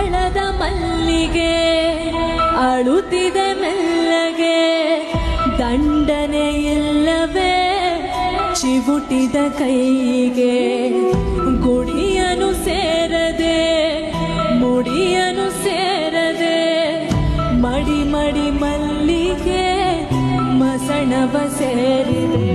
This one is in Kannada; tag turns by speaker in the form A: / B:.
A: ಅರಳದ ಮಲ್ಲಿಗೆ ಅಳುತ್ತಿದೆ ಮೆಲ್ಲಗೆ ದಂಡನೆ ಇಲ್ಲವೇ ಚಿವುಟಿದ ಕೈಗೆ ಗುಡಿಯನು ಸೇರದೆ ಮುಡಿಯನು ಸೇರದೆ ಮಡಿ ಮಡಿ ಮಲ್ಲಿಗೆ ಮಸಣವ ಸೇರಿದೆ